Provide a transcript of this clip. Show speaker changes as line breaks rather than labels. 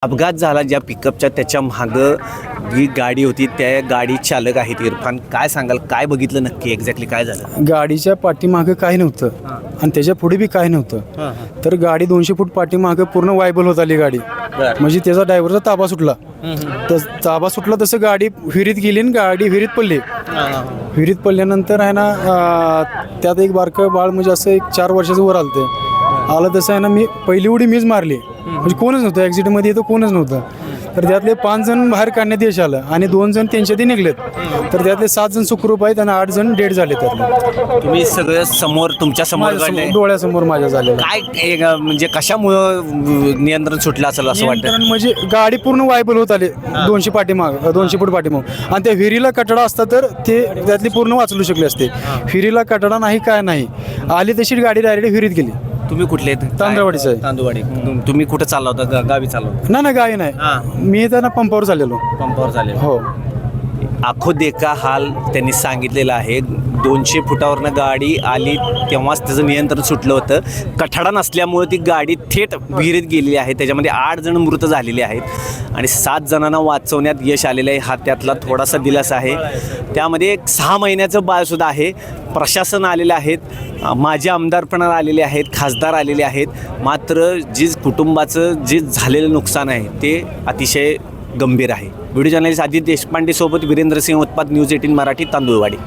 अपघात झाला ज्या पिकअपच्या त्याच्या मागं जी गाडी होती त्या गाडी चालक आहेत इरफान. काय सांगाल, काय बघितलं नक्की एक्झॅक्टली काय झालं?
गाडीच्या पाठीमागं काही नव्हतं आणि त्याच्या पुढे बी काही नव्हतं. तर गाडी 200 फूट पाठीमागं पूर्ण वायबल होत आली गाडी. म्हणजे त्याचा ड्रायव्हरचा ताबा सुटला. तर ताबा सुटला तसं गाडी विहिरीत गेली आणि गाडी विहिरीत पडली. विहिरीत पडल्यानंतर आहे ना त्यात एक बारकं बाळ म्हणजे असं एक 4 वर्षाचं वर आलं तसं आहे ना मी पहिली उडी मीच मारली. म्हणजे कोणच नव्हतं ॲक्सिडेंटमध्ये, तर कोणच नव्हतं. तर त्यातले 5 जण बाहेर काढण्यात यश आलं आणि 2 जण त्यांच्यात निघलेत. तर त्यातले 7 जण सुखरूप आहेत आणि 8 जण डेड झाले. त्यातले
तुम्ही सगळं समोर तुमच्या समोर घडलंय.
डोळ्यासमोर माझ्या झालेलं.
काय म्हणजे कशामुळं नियंत्रण सुटलं असेल असं वाटतं?
नियंत्रण म्हणजे गाडी पूर्ण वायबल होत आली 200 फूट पाठीमाग आणि त्या विहिरीला कटडा असता तर ते त्यातली पूर्ण वाचलू शकले असते. विहिरीला कटडा नाही, काय नाही, आली तशी गाडी डायरेक्ट विहिरीत गेली.
तुम्ही कुठले आहेत?
तांदळवाडीचं आहे.
तांदूळवाडी. तुम्ही कुठं चालला होता? गावी चालला होता?
नाही गावी नाही, मी त्यांना पंपावर चाललेलो.
पंपावर झाले
हो.
आखो देखा हाल त्यांनी सांगितलेला आहे. 200 फुटावरनं गाडी आली तेव्हाच त्याचं नियंत्रण सुटलं होतं. कठाडा नसल्यामुळे ती गाडी थेट विहिरीत गेलेली आहे. त्याच्यामध्ये 8 जण मृत झालेले आहेत आणि 7 जणांना वाचवण्यात यश आलेलं आहे. हा त्यातला थोडासा दिलासा आहे. त्यामध्ये एक 6 महिन्याचं बाळसुद्धा आहे. प्रशासन आलेले आहेत, माजी आमदार पण आलेले आहेत, खासदार आलेले आहेत. मात्र कुटुंबाचं जे झालेलं नुकसान आहे ते अतिशय गंभीर आहे. व्हिडिओ जर्नलिस्ट आदित्य देशपांडे सोबत वीरेंद्र सिंह उत्पात, न्यूज 18 मराठी, तांदूळवाडी.